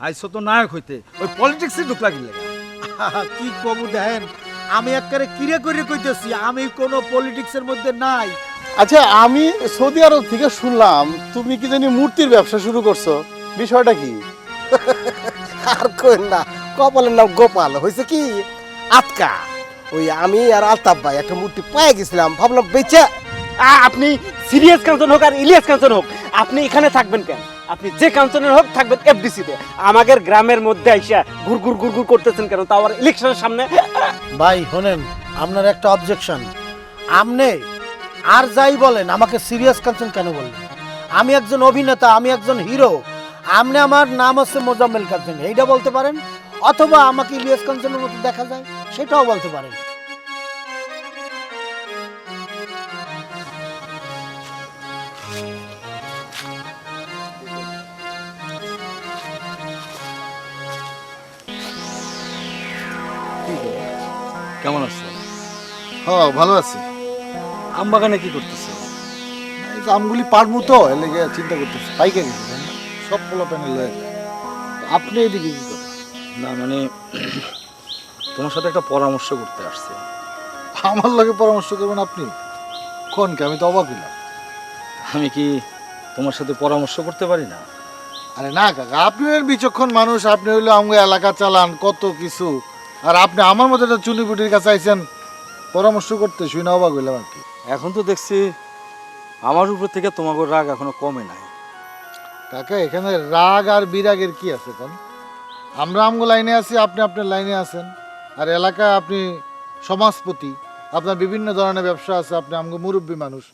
আইসো তো নায়ক হইতে, ওই পলিটিক্সে ঢুকলা গেলে। কি কবু দেখেন, আমি একবারে কিরে করে কইতেছি আমি কোনো পলিটিক্সের মধ্যে নাই। আচ্ছা, আমি সৌদি আরব থেকে শুনলাম তুমি কি জানি মূর্তির ব্যবসা শুরু করছো, বিষয়টা কি? আর কইন না, কপালের নাম গোপাল। হয়েছে কি, আতকা ওই আমি আর আলতাফ ভাই একটা মূর্তি পেয়ে গেছিলাম, ভাবলাম বেচা। আপনি সিরিয়াস কাঞ্চন হোক আর ইলিয়াস কাঞ্চন হোক, আপনি এখানে থাকবেন কেন? আপনি যে কাঞ্চনের হোক থাকবেন এফডিসিতে। আমাদের গ্রামের মধ্যে আইসা গুড়গুড় গুড়গুড় করতেছেন কেন, তাও আবার ইলেকশনের সামনে? ভাই শোনেন, আপনার একটা অবজেকশন। আপনি আর যাই বলেন, আমাকে সিরিয়াস কাঞ্চন কেন বললেন? আমি একজন অভিনেতা, আমি একজন হিরো। আপনি আমার নাম হচ্ছে মোজাম্মেল কাঞ্চন, এইটা বলতে পারেন, অথবা আমাকে ইলিয়াস কাঞ্চনের মতো দেখা যায় সেটাও বলতে পারেন। কেমন আছো? হ্যাঁ, ভালো আছি। আম বাগানে কি করতেছো? এই যে আমগুলি পারমু তো, এর লেগে চিন্তা করতেছি। পাইকে গেছি সব পোলা প্যানেল লয়ে। আপনি এদিকে কি করেন? না মানে তোমার সাথে একটা পরামর্শ করতে আসছে। আমার লগে পরামর্শ করবেন আপনি? কোন কি, আমি তো অবাক হইলাম। আমি কি তোমার সাথে পরামর্শ করতে পারি না? আরে না কাকা, আপনি বিচক্ষণ মানুষ, আপনি হইলো আমগো এলাকা চালান কত কিছু, আর আপনি আমার মতো একটা চুনিপুটির কাছে আইছেন পরামর্শ করতে, শুই না অবাক হইলাম আর কি। এখন তো দেখছি আমার উপর থেকে তোমাকে রাগ এখনো কমে নাই। কাকা, এখানে রাগ আর বিরাগের কি আছে কোন? আমরা আমগো লাইনে আছি, আপনি আপনার লাইনে আছেন, আর এলাকায় আপনি সমাজপতি, আপনার বিভিন্ন ধরনের ব্যবসা আছে, আপনি আমগো মুরব্বী মানুষ,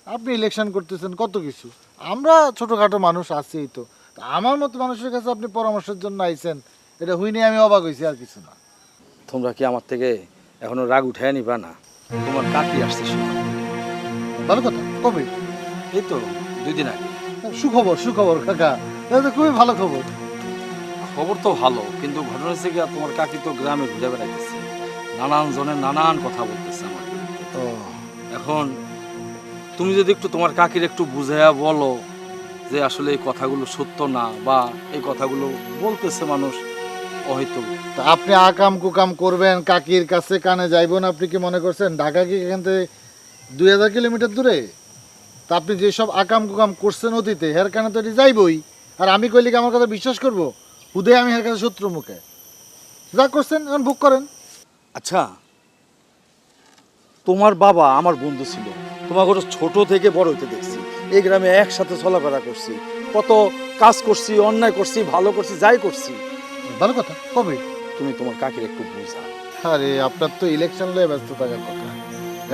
আপনি ইলেকশন করতেছেন কত কিছু। আমরা ছোটোখাটো মানুষ আছি তো, তা আমার মতো মানুষের কাছে আপনি পরামর্শের জন্য আইছেন, এটা হই নিয়ে আমি অবাক হয়েছি, আর কিছু না। তোমরা কি আমার থেকে এখনো রাগ উঠায় নিবা না? তোমার কাকি আসছে শুনো। ভালো কথা, কবে? এই তো 2 দিন আগে। সুখবর, সুখবর কাকা, এটা তো খুবই ভালো খবর। খবর তো ভালো, কিন্তু ঘটনা হচ্ছে কি, তোমার কাকি তো গ্রামে ঘুরে বেড়াইতেছে, নানান জনের নানান কথা বলতেছে আমার বিরুদ্ধে। ও, এখন তুমি যদি একটু তোমার কাকির একটু বুঝাইয়া বলো যে আসলে এই কথাগুলো সত্য না, বা এই কথাগুলো বলতেছে মানুষ হয়তো। তা আপনি আকাম কুকাম করবেন, কাকির কাছে কানে যাইবেন? আপনি কি মনে করছেন ঢাকা কি এখান থেকে 2000 কিলোমিটার দূরে? তা আপনি যেসব আকাম কুকাম করছেন অতীতে, হের কানে তো এটি যাইবই। আর আমি কইলে কি আমার কথা বিশ্বাস করবো? হুদে আমি হের কাছে শত্রু মুখে যা করছেন এখন ভোগ করেন। আচ্ছা, তোমার বাবা আমার বন্ধু ছিল, তোমাকে ছোট থেকে বড় হইতে দেখছি, এই গ্রামে একসাথে চলাফেরা করছি, কত কাজ করছি, অন্যায় করছি, ভালো করছি, যাই করছি। ভালো কথা, কবে? তুমি তোমার কাকির একটু বুঝা। আরে আপনার তো ইলেকশন লয়ে ব্যস্ত থাকার কথা,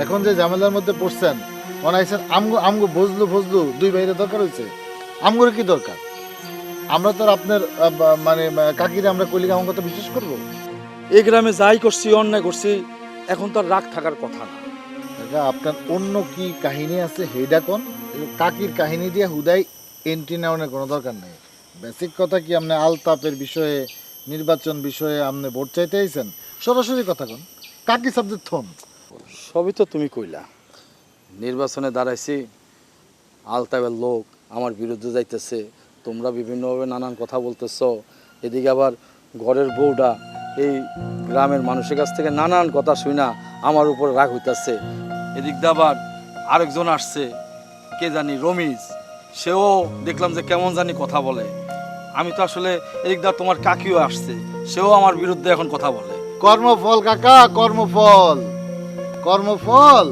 এখন যে ঝামেলার মধ্যে পড়ছেন, অনাইছেন আমগো আমগো ভজলু ভজলু 2 বাইরে দরকার হয়েছে। আমগোর কি দরকার? আমরা তো আর আপনার মানে কাকিরে আমরা কইলে আমার কথা বিশ্বাস করবো? এই গ্রামে যাই করছি, অন্যায় করছি, এখন তো আর রাগ থাকার কথা না। দাদা, আপনার অন্য কি কাহিনী আছে হেডা কোন? কাকির কাহিনী দিয়ে হুদাই এন্ট্রি নেওয়ার কোনো দরকার নেই। বেসিক কথা কি, আপনি আলতাপের বিষয়ে, নির্বাচন বিষয়ে আপনি ভোট চাইতে আইছেন? সরাসরি কথা কোন, কাকি সাবজেক্ট থন। সবই তো তুমি কইলা। নির্বাচনে দাঁড়াইছি, আলতাবের লোক আমার বিরুদ্ধে যাইতেছে, তোমরা বিভিন্নভাবে নানান কথা বলতেছ, এদিকে আবার ঘরের বউটা এই গ্রামের মানুষের কাছ থেকে নানান কথা শুনা আমার উপর রাগ হইতেছে। এদিক দিয়ে আবার আরেকজন আসছে, কে জানি রমিজ, সেও দেখলাম যে কেমন জানি কথা বলে। আমি তো আসলে এদিক দিয়ে তোমার কাকিও আসছে, সেও আমার বিরুদ্ধে এখন কথা বলে। কর্মফল কাকা, কর্মফল, কর্মফল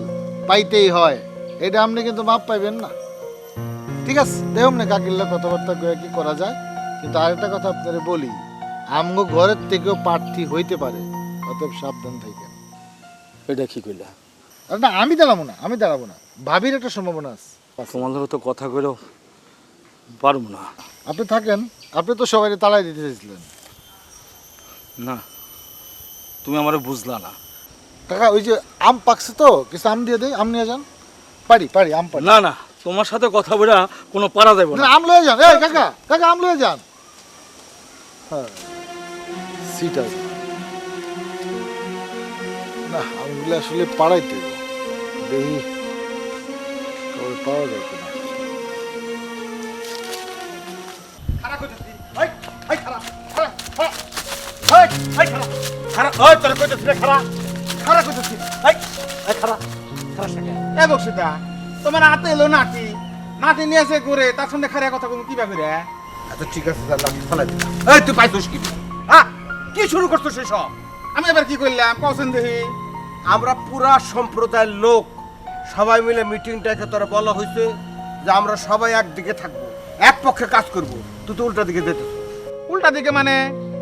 পাইতেই হয়, এটা আপনি কিন্তু মাপ পাইবেন না। ঠিক আছে, দেখুন না কাকিল্লা কথাবার্তা কয়ে কি করা যায়। কিন্তু আরেকটা কথা আপনারে বলি, আমগো ঘরের থেকেও প্রার্থী হইতে পারে, অতএব সাবধান থাকেন। এটা কি কইলা? আর না, আমি দাঁড়াবো না, আমি দাঁড়াবো না, ভাবির একটা সম্ভাবনা আছে। তোমাদের তো কথা কইলেও পারবো না। আপনি থাকেন, আপনি তো সবাই তাড়াই দিতে চাইছিলেন। না, তুমি আমারে বুঝলা না। কাকা, ওই যে আম পাকছে তো, কিছু আম দিয়ে দেয়, আম নিয়ে যান। পারি পারি, আম পারি। না না, তোমার সাথে কথা বলে কোনো পারা যাবে না। না, আম লয়ে যান। এই কাকা, কাকা আম লয়ে যান। হ্যাঁ, সিট আছে না, আমগুলো আসলে পাড়াইতে হবে। দেখি কবে পাওয়া যায় কিনা। খারাপ হইতেছি, এই খারাপ। এই খারাপ খারাপ ওই তোর কইতেছিস খারাপ খারাপ কইতেছিস এই এই খারাপ খারাপ সাকে এ বক্সিতা তোমার হাতে এলো নাতি নাতি নিয়ে এসে করে তার সঙ্গে খারিয়া কথা বলবো কিবা করে আচ্ছা ঠিক আছে তাহলে আমি ফেলাই দিলাম। এই তুই পাইছিস কি হ্যাঁ কি শুরু করছো সেসব? আমি এবার কি করলাম কছেন দেখি আমরা পুরা সম্প্রদায়ের লোক সবাই মিলে মিটিংটাকে তোরা বলা হয়েছে যে আমরা সবাই একদিকে থাকবো, এক পক্ষে কাজ করব। তুই তো উল্টা দিকে যেতে উল্টা দিকে মানে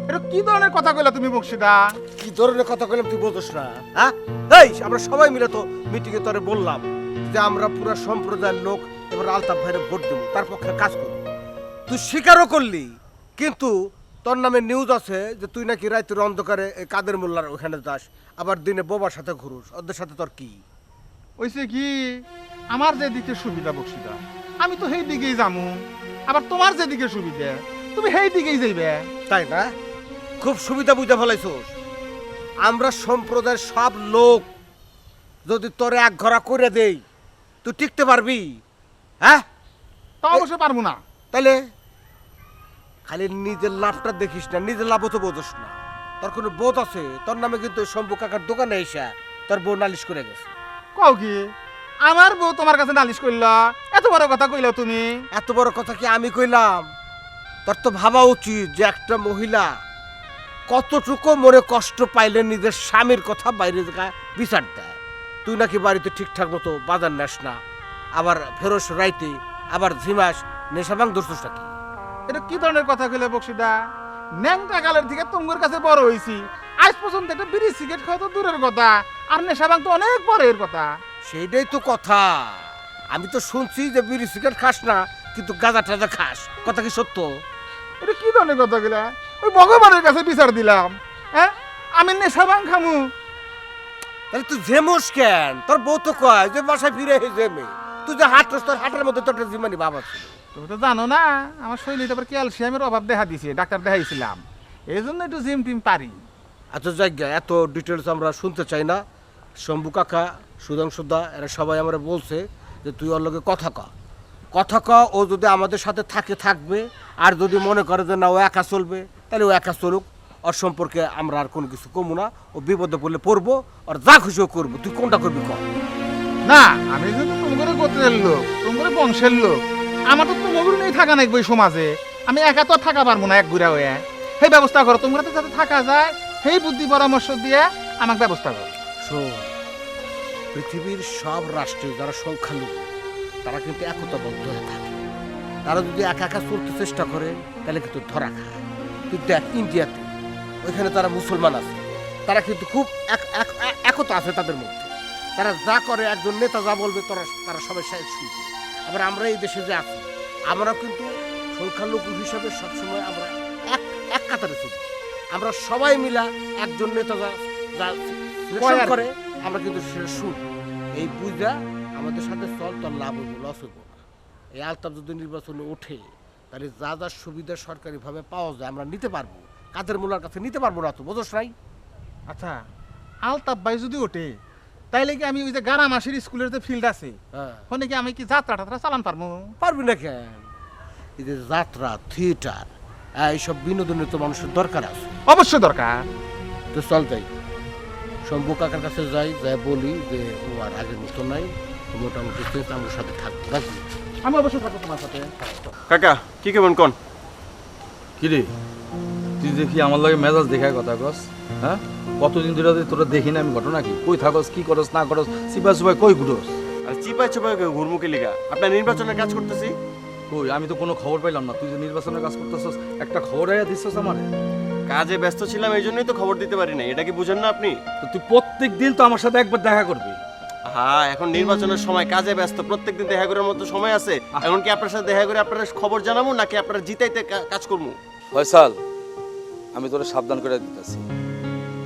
এটা কি ধরনের কথা কইলা তুমি বক্সিতা কি ধরনের কথা কইলাম তুই বোঝস না? হ্যাঁ এই আমরা সবাই মিলে তো মিটিংয়ে তোরে বললাম যে আমরা পুরা সম্প্রদায়ের লোক এবার আলতাফ ভাইরে ভোট দেবো, তার পক্ষে কাজ করবো। তুই স্বীকারও করলি, কিন্তু তোর নামে নিউজ আছে যে তুই নাকি রাতের অন্ধকারে এই কাদের মোল্লার ওখানে যাস, আবার দিনে বোবার সাথে ঘুরুস। ওদের সাথে তোর কি? ওইছে কি আমার যেদিকে সুবিধা বক্সিতা আমি তো সেই দিকেই যামু, আবার তোমার যেদিকে সুবিধা তুমি সেই দিকেই যাইবে। তাই না? খুব সুবিধা বুঝতে ফেলাইছোস। আমরা সম্প্রদায়ের সব লোক যদি তোরে এক ঘরা করে দেই তুই টিকতে পারবি? হ্যাঁ তা অবশ্য পারবো না। তাইলে খালি নিজের লাভটা দেখিস না, নিজের লাভও তো বোঝস না। তোর কোনো বোধ আছে? তোর নামে কিন্তু শম্ভু কাকার দোকানে এসে তোর বউ নালিশ করে গেছে। কও কি আমার বউ তোমার কাছে নালিশ করলা? এত বড় কথা কইলা তুমি? এত বড় কথা কি আমি কইলাম? তোর তো ভাবা উচিত যে একটা মহিলা কতটুকু মনে কষ্ট পাইলে নিজের স্বামীর কথা বাইরে বিচার দেয়। তুই নাকি বাড়িতে ঠিকঠাক মতো বাজার নেস না, আবার ফেরোস রাইতে, আবার ঝিমাস, নেশাবাং দোষটা কি? এটা কি ধরনের কথা কইলে বক্সিদা? ন্যাংটা কালের থেকে তোমার কাছে বড় হইছি, আজ পর্যন্ত একটা বিড়ি সিগারেট খাওয়া তো দূরের কথা, আর নেশা ভাঙ তো অনেক পরের কথা। সেইটাই তো কথা। আমি তো শুনছি যে বিড়ি সিগারেট খাস না, কিন্তু গাঁজা টাজা খাস। কথা কি সত্য? এটা কি ধরনের কথা গেলা? ওই ভগবানের কাছে বিচার দিলাম, হ্যাঁ আমি নেশা ভাঙ খামু? তাহলে তুই জেমোস কেন? তোর বউ তো কয় যে বাসায় ফিরে জেমে। তুই যে হাঁটছ, তোর হাঁটার মধ্যে তোর জিমানি বাবা ছিল। তুমি তো জানো না আমার শরীরে আবার ক্যালসিয়ামের অভাব দেখা দিছে, ডাক্তার দেখাইছিলাম, এই জন্য একটু জিম টিম পারি। আচ্ছা জায়গা এত ডিটেলস আমরা শুনতে চাই না। শম্ভু কাকা, সুধাংশুদা এরা সবাই আমরা বলছে যে তুই ওর লগে কথা ক। কথা ক, ও যদি আমাদের সাথে থাকে থাকবে, আর যদি মনে করে যে না ও একা চলবে তাহলে ও একা চলুক। ওর সম্পর্কে আমরা আর কোনো কিছু কমু না। ও বিপদে পড়লে পড়বো, আর যা খুশিও করবো। তুই কোনটা করবি ক? না আমি যেহেতু তোমার গোত্রের লোক, তোমার বংশের লোক, আমার তো তোমার নেই থাকা নাকবো এই সমাজে। আমি একা তো আর থাকা পারবো না এক ঘুরা হয়ে। সেই ব্যবস্থা করো, তোমরা তো যাতে থাকা যায় সেই বুদ্ধি পরামর্শ দিয়ে আমাকে ব্যবস্থা করো। শোন, পৃথিবীর সব রাষ্ট্রে যারা সংখ্যালঘু তারা কিন্তু একতাবদ্ধ হয়ে থাকে। তারা যদি একা একা চলতে চেষ্টা করে তাহলে কিন্তু ধরা খায়। তুই দেখ ইন্ডিয়াতে, ওইখানে তারা মুসলমান আছে, তারা কিন্তু খুব একতা আছে তাদের মধ্যে। তারা যা করে, একজন নেতা যা বলবে তারা সবাই শুনবে। আবার আমরা এই দেশে যে আছি, আমরা কিন্তু সংখ্যালঘু হিসাবে সবসময় আমরা এক কাতারে চলি। আমরা সবাই মিলা একজন নেতা যা করে আমরা কিন্তু শুন। এই বুঝা আমাদের সাথে চল, তোর লাভ হইব, লস হইব না। এই আলতাফ যদি নির্বাচনে ওঠে তাহলে যা যা সুবিধা সরকারিভাবে পাওয়া যায় আমরা নিতে পারবো, কাদের মোল্লার কাছে নিতে পারবো না। তো বোঝস নাই? আচ্ছা আলতাফ ভাই যদি ওঠে তাইলে কি আমি ওই যে গারা মাসির স্কুলের যে ফিল্ড আছে হ্যাঁ, ওখানে কি আমি কি যাত্রা টাত্রা চালান পারবো? পারবি না কেন? এই যে যাত্রা, থিয়েটার, এইসব বিনোদনের তো মানুষের দরকার আছে। অবশ্যই দরকার। তো চল যাই, শম্ভু কাকার কাছে যাই, যাই বলি যে ও আর আগের মতো নাই, মোটামুটি আমার সাথে থাকবে, নাকি? আমি অবশ্যই থাকবো তোমার সাথে। কাকা কি কেমন কোন? কিরে তুই দেখি আমার লাগে মেজাজ দেখায় কথা কস? হ্যাঁ কতদিন ধরে তোরা দেখি না আমি, ঘটনা কি? কই থাকস, কি করস না করস, সিপাই সুপাই কই ঘুরোস? আর চিপাই চিপাই ঘুরমুখী লিগা আপনার নির্বাচনের কাজ করতেছি। কই আমি তো কোনো খবর পাইলাম না। তুই যে নির্বাচনের কাজ করতেছস একটা খবর আইয়া দিছস আমার? কাজে ব্যস্ত ছিলাম, এই জন্যই তো খবর দিতে পারি না। এটা কি বুঝেন না আপনি? তো তুই প্রত্যেক দিন তো আমার সাথে একবার দেখা করবি। হ্যাঁ, এখন নির্বাচনের সময়, কাজে ব্যস্ত, প্রত্যেকদিন দেখা করার মতো সময় আছে? এখন কি আপনার সাথে দেখা করে আপনার খবর জানাবো, নাকি আপনারা জিতাইতে কাজ করবো? ফয়সাল, আমি তোরে সাবধান করে দিতেছি,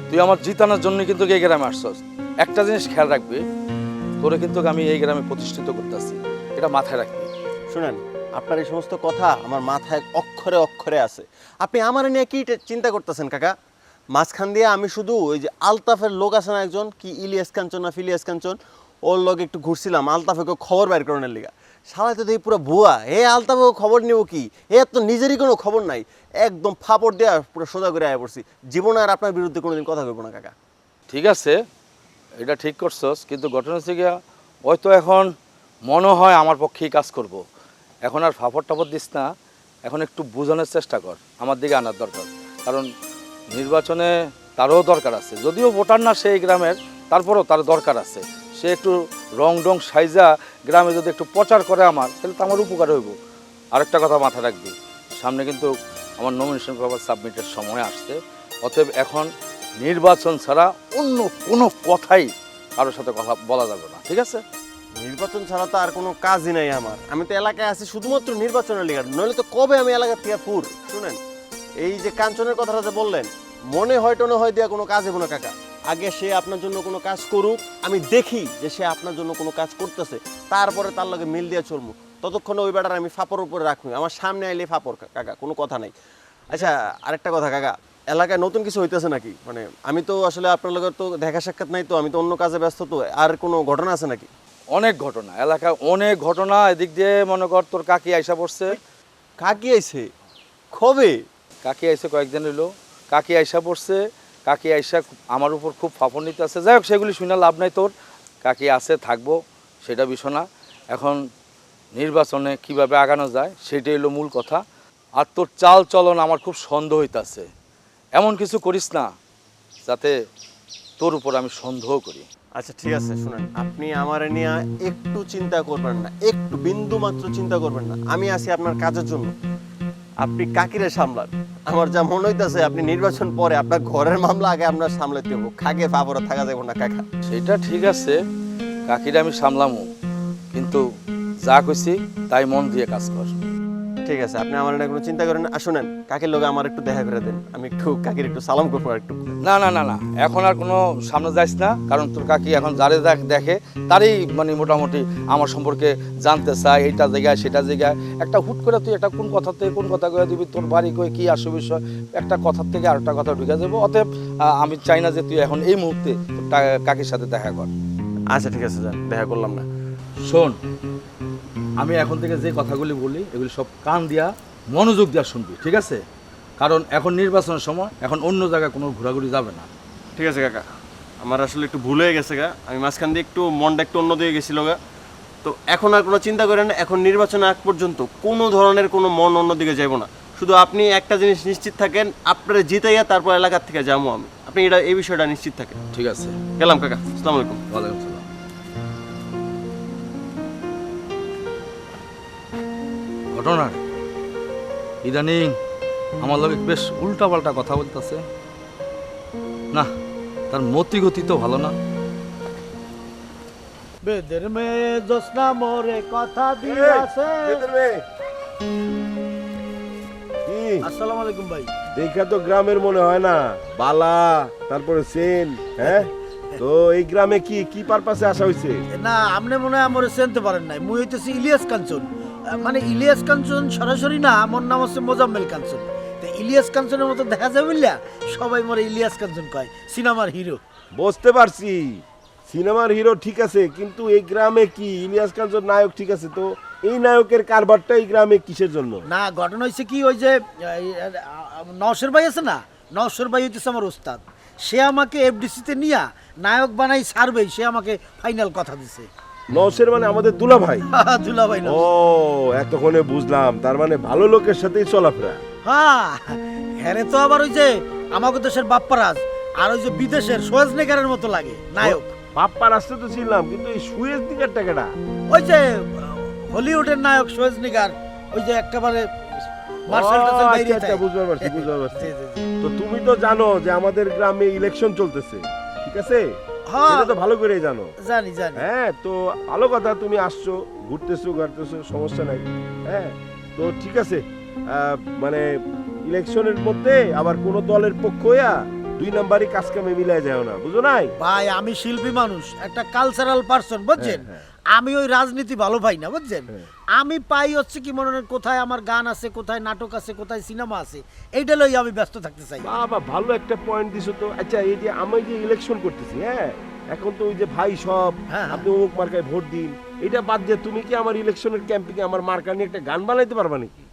তুই আমার জিতানোর জন্য কিন্তু এই গ্রামে আসছস। একটা জিনিস খেয়াল রাখবি, তোরে কিন্তু আমি এই গ্রামে প্রতিষ্ঠিত করতেছি, এটা মাথায় রাখবি। শুনেন, আপনার এই সমস্ত কথা আমার মাথায় অক্ষরে অক্ষরে আছে। আপনি আমার নিয়ে কি চিন্তা করতেছেন কাকা? মাঝখান দিয়ে আমি শুধু ওই যে আলতাফের লোক আছে না একজন, কি ইলিয়াস কাঞ্চন না ফিলিয়াস কাঞ্চন, ওর লোক একটু ঘুরছিলাম আলতাফেকে খবর বাইর করানোর লিগা। শালা তো দেখি পুরো ভুয়া। হে আলতাফও খবর নিব কি, হে তো নিজেরই কোনো খবর নাই। একদম ফাপড় দেওয়া পুরো সোজা করে আয়া পড়ছি। জীবনে আর আপনার বিরুদ্ধে কোনোদিন কথা কইব না কাকা। ঠিক আছে, এটা ঠিক করছস, কিন্তু ঘটনা হচ্ছে গিয়া হয়তো এখন মনে হয় আমার পক্ষেই কাজ করব। এখন আর ফাফড় টাফড় দিস না, এখন একটু বোঝানোর চেষ্টা কর, আমার দিকে আনার দরকার। কারণ নির্বাচনে তারও দরকার আছে, যদিও ভোটার না সেই গ্রামের, তারপরেও তার দরকার আছে। সে একটু রং ডং সাইজা গ্রামে যদি একটু প্রচার করে আমার, তাহলে তো আমার উপকার হইব। আরেকটা কথা মাথায় রাখবি, সামনে কিন্তু আমার নমিনেশন পেপার সাবমিটের সময় আসছে। অতএব এখন নির্বাচন ছাড়া অন্য কোনো কথাই কারোর সাথে কথা বলা যাবে না, ঠিক আছে? নির্বাচন ছাড়া তো আর কোনো কাজই নাই আমার। আমি তো এলাকায় আছি শুধুমাত্র নির্বাচনের লিগে, নইলে তো কবে আমি এলাকা থেকে পুর। শুনেন, এই যে কাঞ্চনের কথাটা যে বললেন, মনে হয় টনে হয় দেওয়া কোনো কাজ হবে না কাকা। আগে সে আপনার জন্য কোনো কাজ করুক, আমি দেখি যে সে আপনার জন্য কোনো কাজ করতেছে, তারপরে তার লগে মিল দিয়ে চলবো। ততক্ষণে ওই বেটার আমি ফাপড় উপরে রাখবো, আমার সামনে আইলে ফাপড় কাকা, কোনো কথা নাই। আচ্ছা, আরেকটা কথা কাকা, এলাকায় নতুন কিছু হইতেছে নাকি? মানে আমি তো আসলে আপনার লগে তো দেখা সাক্ষাৎ নাই, তো আমি তো অন্য কাজে ব্যস্ত, তো আর কোনো ঘটনা আছে নাকি? অনেক ঘটনা, এলাকায় অনেক ঘটনা। এদিক দিয়ে মনে কর তোর কাকি আইসা পড়ছে। কাকি আইছে কবে? কাকি আইসে কয়েকদিন হইলো, কাকি আইসা পড়ছে। কাকি আইসা আমার উপর খুব ফাফর নিতে আছে। যাই হোক, সেগুলি শুনে লাভ নাই তোর। কাকি আছে, থাকবো, সেটা বিষয় না। এখন নির্বাচনে কিভাবে আগানো যায় সেটাই হলো মূল কথা। আর তোর চাল চলন আমার খুব সন্দেহ হইতাছে। এমন কিছু করিস না যাতে তোর উপর আমি সন্দেহ করি। আচ্ছা ঠিক আছে, শুনেন, আপনি আমার নিয়ে একটু চিন্তা করবেন না, একটু বিন্দু মাত্র চিন্তা করবেন না। আমি আছি আপনার কাজের জন্য। আপনি কাকিরে সামলান। আমার যা মনে হইতেছে আপনি নির্বাচন পরে আপনার ঘরের মামলা আগে আপনার সামলাতে হবো। খাগে ফাবরে থাকা যাবে না কাকা। সেটা ঠিক আছে, কাকিরা আমি সামলামো, কিন্তু যা কইছি তাই মন দিয়ে কাজ কর। ঠিক আছে, আপনি আমার নিয়ে কোনো চিন্তা করেন না। শুনেন, কাকির লোক আমার একটু দেখা করে দেন, আমি একটু কাকির একটু সালাম করবো আর একটু। না না না না, এখন আর কোনো সামনে যাইস না, কারণ তোর কাকি এখন যারে দেখে তারই মানে মোটামুটি আমার সম্পর্কে জানতে চায়, এইটা জায়গায় সেটা জায়গায়। একটা হুট করে তুই একটা কোন কথা থেকে কোন কথা কয়ে দিবি, তোর বাড়ি কয়ে কী আসে বিষয়, একটা কথার থেকে আরেকটা কথা ঢুকে যাবো। অতএব আমি চাই না যে তুই এখন এই মুহূর্তে তোর কাকির সাথে দেখা কর। আচ্ছা ঠিক আছে, যান, দেখা করলাম না। শোন, আমি এখন থেকে যে কথাগুলি বলি এগুলি সব কান দিয়া মনোযোগ দিয়া শুনবি, ঠিক আছে? কারণ এখন নির্বাচনের সময়, এখন অন্য জায়গায় কোনো ঘোরাঘুরি যাবে না। ঠিক আছে কাকা, আমার আসলে একটু ভুল হয়ে গেছে গা। আমি মাঝখান দিয়ে একটু মনটা একটু অন্য দিকে গেছিল গা। তো এখন আর কোনো চিন্তা করেন না, এখন নির্বাচন আগ পর্যন্ত কোনো ধরনের কোনো মন অন্যদিকে যাব না। শুধু আপনি একটা জিনিস নিশ্চিত থাকেন, আপনারা জিতাইয়া তারপর এলাকার থেকে যাবো আমি। আপনি এটা এই বিষয়টা নিশ্চিত থাকেন। ঠিক আছে, গেলাম কাকা, আসসালামু আলাইকুম। ওয়ালাইকুম সালাম। ঘটনা ইদানিং আমার লোক বেশ উল্টাপাল্টা কথা বলতেছে না, তার মতি গতি তো ভালো না। বেদের মেয়ে জোসনা মোরে কথা দিয়াছে। আসসালামু আলাইকুম ভাই। দেখা তো গ্রামের মনে হয় না, বালা তারপরে সেন। হ্যাঁ, তো এই গ্রামে কি কি পারপাসে আসা হইছে? না, আপনি মনে হয় আমার চিনতে পারেন নাই। মুই হইতেছি ইলিয়াস কাঞ্চন। মানে ইলিয়াস কাঞ্চন সরাসরি না, আমার নাম হচ্ছে মোজাম্মেল কাঞ্চন। তো ইলিয়াস কাঞ্চনের মতো দেখা যায় বুঝলা, সবাই মরে ইলিয়াস কাঞ্চন কয়, সিনেমার হিরো। বুঝতে পারছি, সিনেমার হিরো ঠিক আছে, কিন্তু এই গ্রামে কি ইলিয়াস কাঞ্চন নায়ক ঠিক আছে, তো এই নায়কের কারবারটা এই গ্রামে কিসের জন্য? না, ঘটনা হয়েছে কি, ওই যে নওশের ভাই আছে না, নওশের ভাই হইতেছে আমার ওস্তাদ। সে আমাকে এফডিসিতে নিয়ে নায়ক বানাই সারবে, সে আমাকে ফাইনাল কথা দিছে। নওশের মানে আমাদের দুলা ভাই? দুলা ভাই। ও, এতক্ষণে বুঝলাম, তার মানে ভালো লোকের সাথেই চলাফেরা। হ্যাঁ, হ্যাঁ তো আবার ওই যে আমাকে দেশের বাপ্পারাজ আর ওই যে বিদেশের সোয়েজনেগারের মতো লাগে নায়ক। বাপ্পা রাস্তা তো ছিলাম, কিন্তু এই সুয়েজ দিকের টাকাটা ওই যে হলিউডের নায়ক সোয়েজনেগার, ওই যে একেবারে মার্শাল টার্সেল বাইরে আচ্ছা, থাকে। বুঝতে পারছি বুঝতে পারছি। জি, জি, জি। তো তুমি তো জানো যে আমাদের গ্রামে ইলেকশন চলতেছে, ঠিক আছে? হ্যাঁ, সেটা তো ভালো করেই জানো। জানি জানি। হ্যাঁ, তো ভালো কথা, তুমি আসছো, ঘুরতেছো ঘুরতেছো, সমস্যা নাই। হ্যাঁ, তো ঠিক আছে, মানে ইলেকশনের মধ্যে আবার কোন দলের পক্ষ হইয়া দুই নাম্বারই কাজ কামে মিলাই যায় না, বুঝো নাই? ভাই, আমি শিল্পী মানুষ, একটা কালচারাল পারসন, বুঝছেন? আমি ওই রাজনীতি ভালো পাই না, বুঝছেন? আমি পাই হচ্ছে কি মনে হয়, কোথায় আমার গান আছে, কোথায় নাটক আছে, কোথায় সিনেমা আছে, এইটা লই আমি ব্যস্ত থাকতে চাই। বাবা, ভালো একটা পয়েন্ট দিছো তো। আচ্ছা, এই যে আমি যে ইলেকশন করতেছি, হ্যাঁ, এখন তো ওই যে ভাই সব, হ্যাঁ, আপনি অমুক মার্কায় ভোট দিন, এটা বাদ দিয়ে তুমি কি আমার ইলেকশনের ক্যাম্পিংয়ে আমার মার্কা নিয়ে একটা গান বানাইতে পারবা নাকি?